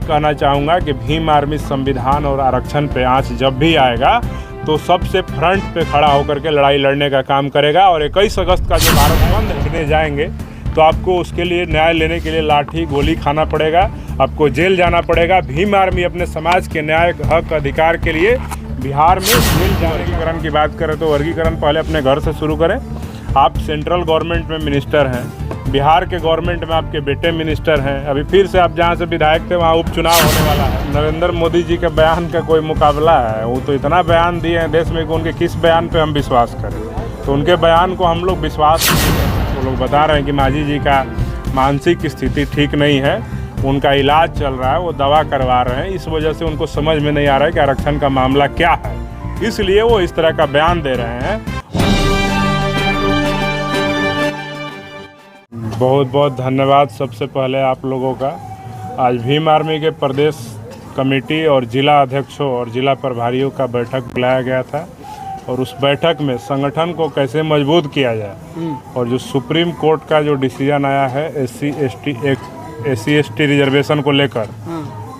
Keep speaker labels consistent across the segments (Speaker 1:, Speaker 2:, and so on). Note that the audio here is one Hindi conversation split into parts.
Speaker 1: कहना चाहूँगा कि भीम आर्मी संविधान और आरक्षण पे आँच जब भी आएगा तो सबसे फ्रंट पे खड़ा होकर के लड़ाई लड़ने का काम करेगा। और 21 अगस्त का जो भारत बंद रखने जाएंगे तो आपको उसके लिए न्याय लेने के लिए लाठी गोली खाना पड़ेगा, आपको जेल जाना पड़ेगा। भीम आर्मी अपने समाज के न्याय हक अधिकार के लिए बिहार में जेल जाने वर्गीकरण की बात करें तो वर्गीकरण पहले अपने घर से शुरू करें। आप सेंट्रल गवर्नमेंट में मिनिस्टर हैं, बिहार के गवर्नमेंट में आपके बेटे मिनिस्टर हैं, अभी फिर से आप जहाँ से विधायक थे वहाँ उपचुनाव होने वाला है। नरेंद्र मोदी जी के बयान का कोई मुकाबला है? वो तो इतना बयान दिए हैं देश में कि उनके किस बयान पे हम विश्वास करें। तो उनके बयान को हम लोग विश्वास नहीं करते। वो लोग बता रहे हैं कि मांझी जी का मानसिक स्थिति ठीक नहीं है, उनका इलाज चल रहा है, वो दवा करवा रहे हैं, इस वजह से उनको समझ में नहीं आ रहा है कि आरक्षण का मामला क्या है, इसलिए वो इस तरह का बयान दे रहे हैं। बहुत बहुत धन्यवाद सबसे पहले आप लोगों का। आज भीम आर्मी के प्रदेश कमेटी और जिला अध्यक्षों और जिला प्रभारियों का बैठक बुलाया गया था और उस बैठक में संगठन को कैसे मजबूत किया जाए और जो सुप्रीम कोर्ट का जो डिसीजन आया है एससी एसटी रिजर्वेशन को लेकर,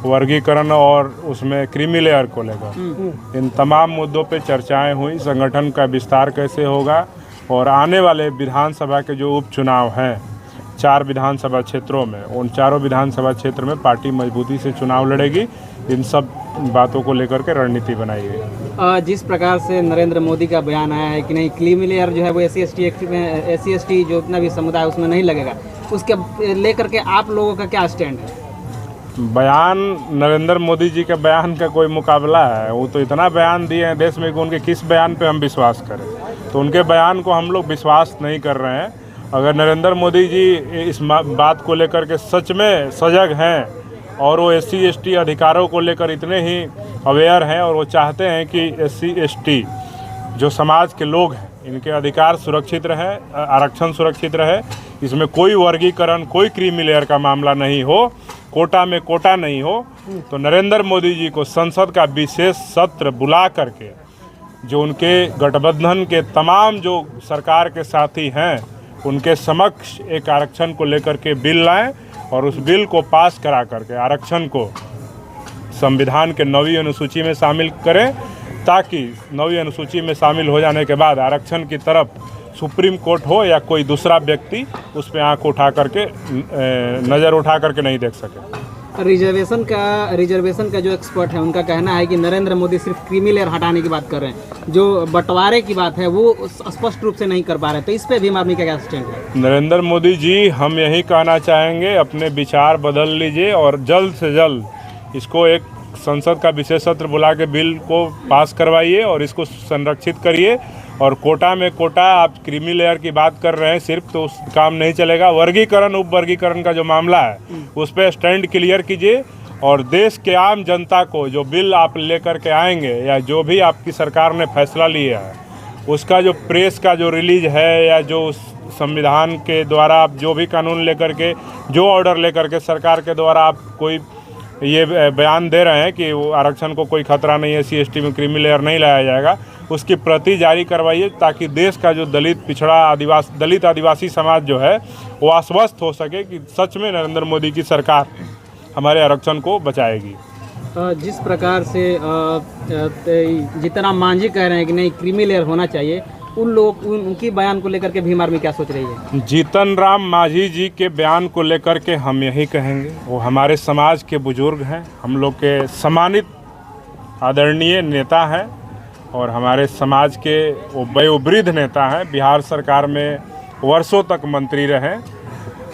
Speaker 1: वर्गीकरण और उसमें क्रीमी लेयर को लेकर, इन तमाम मुद्दों पे चर्चाएं हुई। संगठन का विस्तार कैसे होगा और आने वाले विधानसभा के जो उपचुनाव हैं 4 विधानसभा क्षेत्रों में, उन चारों विधानसभा क्षेत्र में पार्टी मजबूती से चुनाव लड़ेगी। इन सब बातों को लेकर के रणनीति बनाई गई।
Speaker 2: जिस प्रकार से नरेंद्र मोदी का बयान आया है कि नहीं क्रीमी लेयर जो है वो एससी एसटी जो इतना भी समुदाय उसमें नहीं लगेगा, उसके लेकर के आप लोगों का क्या स्टैंड है?
Speaker 1: बयान नरेंद्र मोदी जी के बयान का कोई मुकाबला है? वो तो इतना बयान दिए हैं देश में कि उनके किस बयान पे हम विश्वास करें। तो उनके बयान को हम लोग विश्वास नहीं कर रहे हैं। अगर नरेंद्र मोदी जी इस बात को लेकर के सच में सजग हैं और वो एससी एसटी अधिकारों को लेकर इतने ही अवेयर हैं और वो चाहते हैं कि एससी एसटी जो समाज के लोग हैं इनके अधिकार सुरक्षित रहे, आरक्षण सुरक्षित रहे, इसमें कोई वर्गीकरण, कोई क्रीमी लेयर का मामला नहीं हो, कोटा में कोटा नहीं हो, तो नरेंद्र मोदी जी को संसद का विशेष सत्र बुला करके जो उनके गठबंधन के तमाम जो सरकार के साथी हैं उनके समक्ष एक आरक्षण को लेकर के बिल लाएं और उस बिल को पास करा करके आरक्षण को संविधान के 9वीं अनुसूची में शामिल करें, ताकि 9वीं अनुसूची में शामिल हो जाने के बाद आरक्षण की तरफ सुप्रीम कोर्ट हो या कोई दूसरा व्यक्ति उस पर आंख उठा करके नज़र उठा करके नहीं देख सके।
Speaker 2: रिजर्वेशन का जो एक्सपर्ट है उनका कहना है कि नरेंद्र मोदी सिर्फ क्रीमी लेयर हटाने की बात कर रहे हैं, जो बंटवारे की बात है वो स्पष्ट रूप से नहीं कर पा रहे। तो इस पे भीम आर्मी का क्या स्टैंड है?
Speaker 1: नरेंद्र मोदी जी, हम यही कहना चाहेंगे, अपने विचार बदल लीजिए और जल्द से जल्द इसको एक संसद का विशेष सत्र बुला के बिल को पास करवाइए और इसको संरक्षित करिए। और कोटा में कोटा, आप क्रीमी लेयर की बात कर रहे हैं सिर्फ, तो उस काम नहीं चलेगा। वर्गीकरण उप वर्गीकरण का जो मामला है उस पर स्टैंड क्लियर कीजिए और देश के आम जनता को जो बिल आप लेकर के आएंगे या जो भी आपकी सरकार ने फैसला लिया है उसका जो प्रेस का जो रिलीज है या जो संविधान के द्वारा आप जो भी कानून लेकर के, जो ऑर्डर लेकर के सरकार के द्वारा आप कोई ये बयान दे रहे हैं कि वो आरक्षण को कोई खतरा नहीं है, एससी एसटी में क्रीमी लेयर नहीं लाया जाएगा, उसकी प्रति जारी करवाइए ताकि देश का जो दलित पिछड़ा दलित आदिवासी समाज जो है वो आश्वस्त हो सके कि सच में नरेंद्र मोदी की सरकार हमारे आरक्षण को बचाएगी।
Speaker 2: जिस प्रकार से जितना मांझी कह रहे हैं कि नहीं क्रीमी लेयर होना चाहिए, उनकी बयान को लेकर के भीम आर्मी क्या सोच रही है?
Speaker 1: जीतन राम मांझी जी के बयान को लेकर के हम यही कहेंगे, वो हमारे समाज के बुजुर्ग हैं, हम लोग के सम्मानित आदरणीय नेता हैं और हमारे समाज के वो वयोवृद्ध नेता हैं। बिहार सरकार में वर्षों तक मंत्री रहे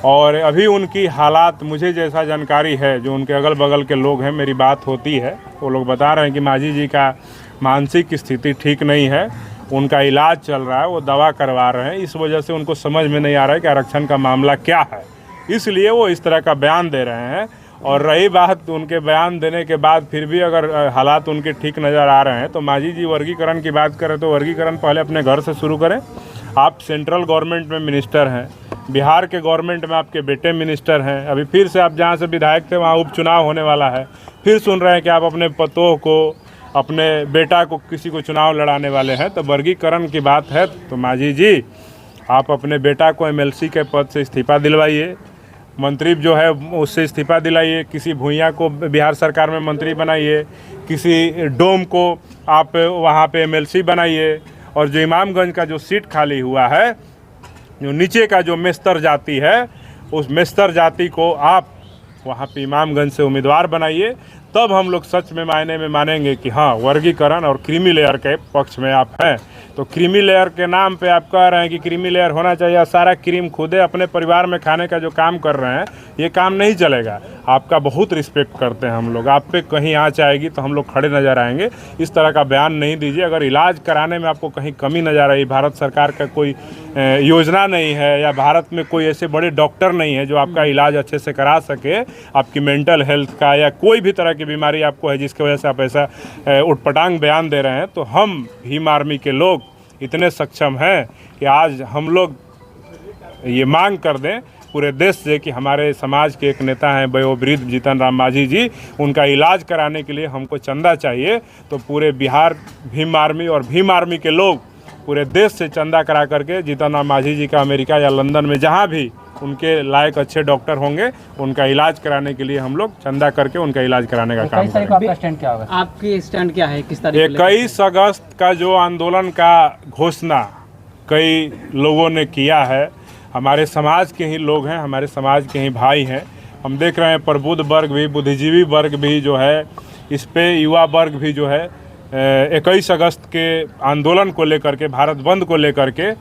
Speaker 1: और अभी उनकी हालात मुझे जैसा जानकारी है, जो उनके अगल बगल के लोग हैं, मेरी बात होती है, वो लोग बता रहे हैं कि मांझी जी का मानसिक स्थिति ठीक नहीं है, उनका इलाज चल रहा है, वो दवा करवा रहे हैं, इस वजह से उनको समझ में नहीं आ रहा है कि आरक्षण का मामला क्या है, इसलिए वो इस तरह का बयान दे रहे हैं। और रही बात उनके बयान देने के बाद फिर भी अगर हालात उनके ठीक नज़र आ रहे हैं तो मांझी जी वर्गीकरण की बात करें तो वर्गीकरण पहले अपने घर से शुरू करें। आप सेंट्रल गवर्नमेंट में मिनिस्टर हैं, बिहार के गवर्नमेंट में आपके बेटे मिनिस्टर हैं, अभी फिर से आप जहाँ से विधायक थे वहाँ उपचुनाव होने वाला है, फिर सुन रहे हैं कि आप अपने पतोह को, अपने बेटा को, किसी को चुनाव लड़ाने वाले हैं। तो वर्गीकरण की बात है तो मांझी जी आप अपने बेटा को एमएलसी के पद से इस्तीफा दिलवाइए, मंत्री जो है उससे इस्तीफा दिलाइए, किसी भूइयाँ को बिहार सरकार में मंत्री बनाइए, किसी डोम को आप वहाँ पे एमएलसी बनाइए, और जो इमामगंज का जो सीट खाली हुआ है, जो नीचे का जो मेस्तर जाति है, उस मेस्तर जाति को आप वहाँ पे इमामगंज से उम्मीदवार बनाइए। तब हम लोग सच में मायने में मानेंगे कि हाँ, वर्गीकरण और क्रीमी लेयर के पक्ष में आप हैं। तो क्रीमी लेयर के नाम पे आप कह रहे हैं कि क्रीमी लेयर होना चाहिए, सारा क्रीम खुदे अपने परिवार में खाने का जो काम कर रहे हैं, ये काम नहीं चलेगा। आपका बहुत रिस्पेक्ट करते हैं हम लोग, आप पे कहीं आँच आएगी तो हम लोग खड़े नज़र आएंगे। इस तरह का बयान नहीं दीजिए। अगर इलाज कराने में आपको कहीं कमी नज़र आ रही, भारत सरकार का कोई योजना नहीं है, या भारत में कोई ऐसे बड़े डॉक्टर नहीं है जो आपका इलाज अच्छे से करा सके, आपकी मेंटल हेल्थ का या कोई भी तरह की बीमारी आपको है जिसकी वजह से आप ऐसा उटपटांग बयान दे रहे हैं, तो हम भीम आर्मी के लोग इतने सक्षम हैं कि आज हम लोग ये मांग कर दें पूरे देश से कि हमारे समाज के एक नेता हैं वयोवृद्ध जीतन राम मांझी जी, उनका इलाज कराने के लिए हमको चंदा चाहिए। तो पूरे बिहार भीम आर्मी और भीम आर्मी के लोग पूरे देश से चंदा करा करके जीतन राम मांझी जी का अमेरिका या लंदन में जहाँ भी उनके लायक अच्छे डॉक्टर होंगे, उनका इलाज कराने के लिए हम लोग चंदा करके उनका इलाज कराने का काम करेंगे।
Speaker 2: आपका स्टैंड क्या होगा? आपकी स्टैंड क्या है, किस तारीख को?
Speaker 1: 21 अगस्त का जो आंदोलन का घोषणा कई लोगों ने किया है, हमारे समाज के ही लोग हैं, हमारे समाज के ही भाई हैं। हम देख रहे हैं प्रबुद्ध वर्ग भी, बुद्धिजीवी वर्ग भी जो है, इस पे युवा वर्ग भी जो है 21 अगस्त के आंदोलन को लेकर के, भारत बंद को लेकर के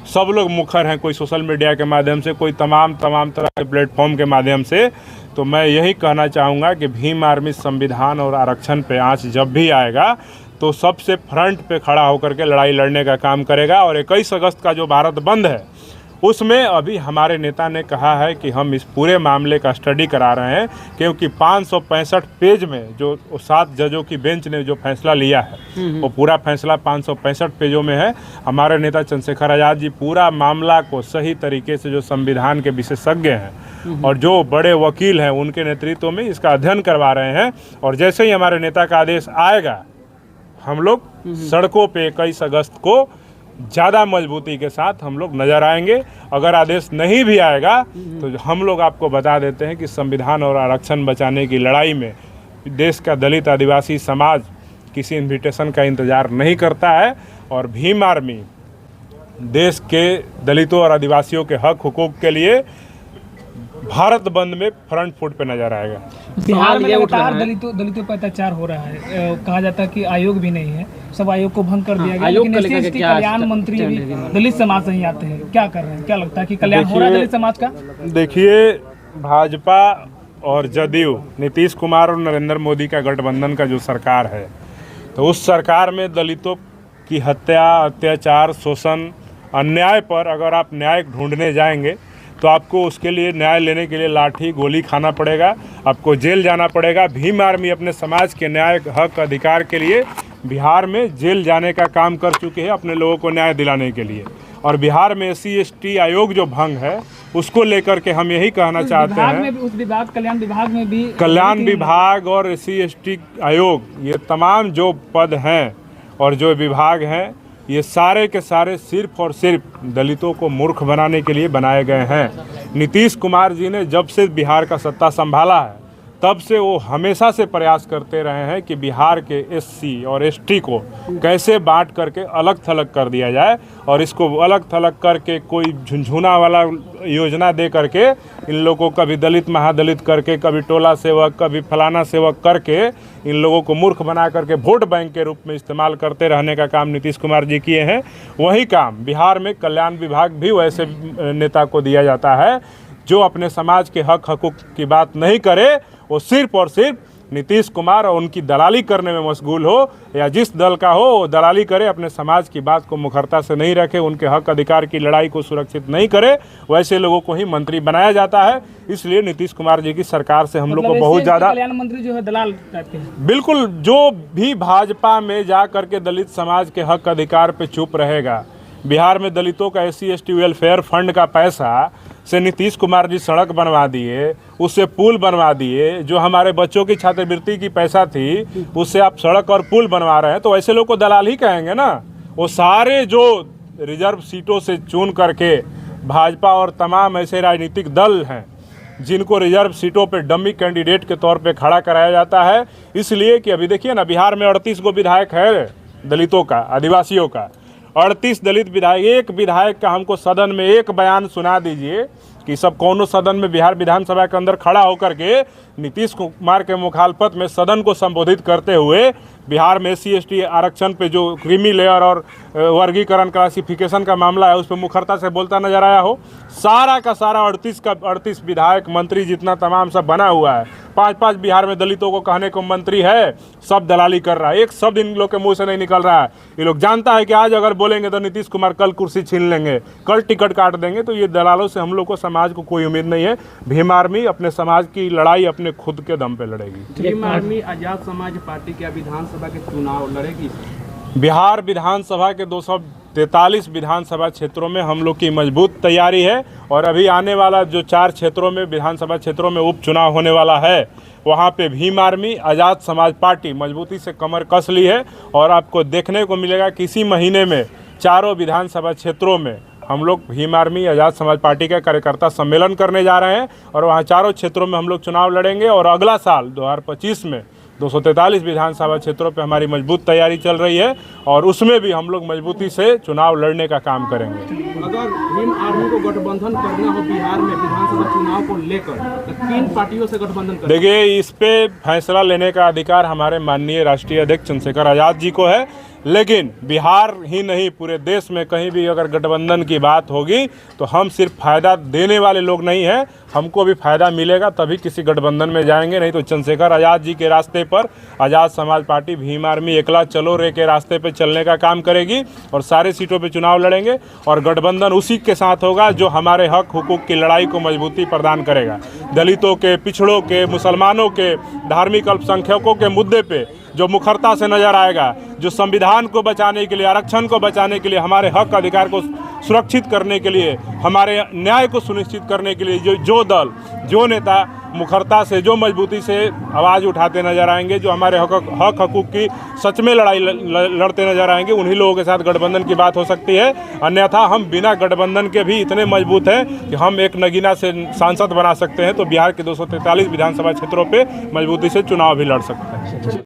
Speaker 1: सब लोग मुखर हैं, कोई सोशल मीडिया के माध्यम से, कोई तमाम तरह के प्लेटफॉर्म के माध्यम से। तो मैं यही कहना चाहूँगा कि भीम आर्मी संविधान और आरक्षण पे आँच जब भी आएगा तो सबसे फ्रंट पे खड़ा होकर के लड़ाई लड़ने का काम करेगा। और 21 अगस्त का जो भारत बंद है, उसमें अभी हमारे नेता ने कहा है कि हम इस पूरे मामले का स्टडी करा रहे हैं, क्योंकि 565 पेज में जो 7 जजों की बेंच ने जो फैसला लिया है, वो पूरा फैसला 565 पेजों में है। हमारे नेता चंद्रशेखर आज़ाद जी पूरा मामला को सही तरीके से, जो संविधान के विशेषज्ञ हैं और जो बड़े वकील हैं, उनके नेतृत्व में इसका अध्ययन करवा रहे हैं। और जैसे ही हमारे नेता का आदेश आएगा, हम लोग सड़कों पे 21 अगस्त को ज़्यादा मजबूती के साथ हम लोग नज़र आएंगे। अगर आदेश नहीं भी आएगा तो हम लोग आपको बता देते हैं कि संविधान और आरक्षण बचाने की लड़ाई में देश का दलित आदिवासी समाज किसी इन्विटेशन का इंतज़ार नहीं करता है। और भीम आर्मी देश के दलितों और आदिवासियों के हक हुकूक के लिए भारत बंद में फ्रंट फुट पे नजर आएगा।
Speaker 3: बिहार में लगातार दलितों पर अत्याचार हो रहा है। कहा जाता है कि आयोग भी नहीं है, सब आयोग को भंग कर दिया गया, लेकिन SC ST कल्याण मंत्री भी दलित समाज से ही आते हैं। क्या कर रहे हैं, क्या लगता है कि कल्याण हो रहा है दलित समाज का?
Speaker 1: देखिए, भाजपा और जदयू, नीतीश कुमार और नरेंद्र मोदी का गठबंधन का जो सरकार है, तो उस सरकार में दलितों की हत्या, अत्याचार, शोषण, अन्याय पर अगर आप न्याय ढूंढने जाएंगे तो आपको उसके लिए, न्याय लेने के लिए लाठी गोली खाना पड़ेगा, आपको जेल जाना पड़ेगा। भीम आर्मी अपने समाज के न्याय, हक, अधिकार के लिए बिहार में जेल जाने का काम कर चुके हैं अपने लोगों को न्याय दिलाने के लिए। और बिहार में SC ST आयोग जो भंग है, उसको लेकर के हम यही कहना चाहते हैं,
Speaker 3: उस विभाग, कल्याण विभाग में भी,
Speaker 1: कल्याण विभाग और SC ST आयोग, ये तमाम जो पद हैं और जो विभाग हैं, ये सारे के सारे सिर्फ और सिर्फ दलितों को मूर्ख बनाने के लिए बनाए गए हैं। नीतीश कुमार जी ने जब से बिहार का सत्ता संभाला है, तब से वो हमेशा से प्रयास करते रहे हैं कि बिहार के SC और ST को कैसे बांट करके अलग थलग कर दिया जाए, और इसको अलग थलग करके कोई झुनझुना वाला योजना दे करके इन लोगों को कभी दलित महादलित करके, कभी टोला सेवक, कभी फलाना सेवक करके इन लोगों को मूर्ख बना करके वोट बैंक के रूप में इस्तेमाल करते रहने का काम नीतीश कुमार जी किए हैं। वही काम बिहार में कल्याण विभाग भी वैसे नेता को दिया जाता है जो अपने समाज के हक हकूक की बात नहीं करे, वो सिर्फ और सिर्फ नीतीश कुमार और उनकी दलाली करने में मशगूल हो, या जिस दल का हो वो दलाली करे, अपने समाज की बात को मुखरता से नहीं रखे, उनके हक अधिकार की लड़ाई को सुरक्षित नहीं करे, वैसे लोगों को ही मंत्री बनाया जाता है। इसलिए नीतीश कुमार जी की सरकार से हम लोग को बहुत ज़्यादा,
Speaker 3: कल्याण मंत्री जो है दलाल कहते हैं।
Speaker 1: बिल्कुल, जो भी भाजपा में जा करके दलित समाज के हक अधिकार पे चुप रहेगा, बिहार में दलितों का SC ST वेलफेयर फंड का पैसा से नीतीश कुमार जी सड़क बनवा दिए, उससे पुल बनवा दिए, जो हमारे बच्चों की छात्रवृत्ति की पैसा थी उससे आप सड़क और पुल बनवा रहे हैं, तो ऐसे लोग को दलाल ही कहेंगे ना। वो सारे जो रिजर्व सीटों से चुन करके भाजपा और तमाम ऐसे राजनीतिक दल हैं जिनको रिजर्व सीटों पे डमी कैंडिडेट के तौर पे खड़ा कराया जाता है। इसलिए कि अभी देखिए ना, बिहार में 38 गो विधायक है दलितों का, आदिवासियों का, 38 दलित विधायक। एक विधायक का हमको सदन में एक बयान सुना दीजिए कि सब कौनो सदन में बिहार विधानसभा के अंदर खड़ा होकर के नीतीश कुमार के मुखालफत में सदन को संबोधित करते हुए बिहार में SC/ST आरक्षण पे जो क्रीमी लेयर और वर्गीकरण क्लासिफिकेशन का मामला है उस पर मुखरता से बोलता नजर आया हो। सारा का सारा 38 विधायक, मंत्री जितना तमाम सब बना हुआ है, 5-5 बिहार में दलितों को कहने को मंत्री है, सब दलाली कर रहा है। एक शब्द इन लोग के मुंह से नहीं निकल रहा है। ये लोग जानता है कि आज अगर बोलेंगे तो नीतीश कुमार कल कुर्सी छीन लेंगे, कल टिकट काट देंगे। तो ये दलालों से हम लोग को, समाज को कोई उम्मीद नहीं है। भीम आर्मी अपने समाज की लड़ाई अपने खुद के दम पे लड़ेगी।
Speaker 2: भीम आर्मी आजाद समाज पार्टी क्या विधानसभा के चुनाव लड़ेगी?
Speaker 1: बिहार विधानसभा के 243 विधानसभा क्षेत्रों में हम लोग की मजबूत तैयारी है और अभी आने वाला जो 4 क्षेत्रों में, विधानसभा क्षेत्रों में उपचुनाव होने वाला है, वहाँ पे भीम आर्मी आज़ाद समाज पार्टी मजबूती से कमर कस ली है। और आपको देखने को मिलेगा कि इसी महीने में चारों विधानसभा क्षेत्रों में हम लोग भीम आर्मी आज़ाद समाज पार्टी का कार्यकर्ता सम्मेलन करने जा रहे हैं और वहाँ चारों क्षेत्रों में हम लोग चुनाव लड़ेंगे। और अगला साल 2025 में 243 विधानसभा क्षेत्रों पे हमारी मजबूत तैयारी चल रही है और उसमें भी हम लोग मजबूती से चुनाव लड़ने का काम करेंगे।
Speaker 2: अगर भीम आर्मी को गठबंधन करना हो बिहार में विधानसभा चुनाव को लेकर, तो किन पार्टियों से गठबंधन करें?
Speaker 1: देखिए, इस पे फैसला लेने का अधिकार हमारे माननीय राष्ट्रीय अध्यक्ष चंद्रशेखर आज़ाद जी को है। लेकिन बिहार ही नहीं, पूरे देश में कहीं भी अगर गठबंधन की बात होगी तो हम सिर्फ फ़ायदा देने वाले लोग नहीं हैं, हमको भी फ़ायदा मिलेगा तभी किसी गठबंधन में जाएंगे। नहीं तो चंद्रशेखर आज़ाद जी के रास्ते पर आज़ाद समाज पार्टी भीम आर्मी एकला चलो रे के रास्ते पे चलने का काम करेगी और सारे सीटों पे चुनाव लड़ेंगे। और गठबंधन उसी के साथ होगा जो हमारे हक हुकूक की लड़ाई को मजबूती प्रदान करेगा। दलितों के, पिछड़ों के, मुसलमानों के, धार्मिक अल्पसंख्यकों के मुद्दे पे जो मुखरता से नजर आएगा, जो संविधान को बचाने के लिए, आरक्षण को बचाने के लिए, हमारे हक अधिकार को सुरक्षित करने के लिए, हमारे न्याय को सुनिश्चित करने के लिए जो दल, जो नेता मुखरता से, जो मजबूती से आवाज़ उठाते नजर आएंगे, जो हमारे हक हकूक की सच में लड़ाई लड़ते नजर आएंगे, उन्हीं लोगों के साथ गठबंधन की बात हो सकती है। अन्यथा हम बिना गठबंधन के भी इतने मजबूत हैं कि हम एक नगीना से सांसद बना सकते हैं। तो बिहार के 243 विधानसभा क्षेत्रों पर मजबूती से चुनाव भी लड़ सकते हैं।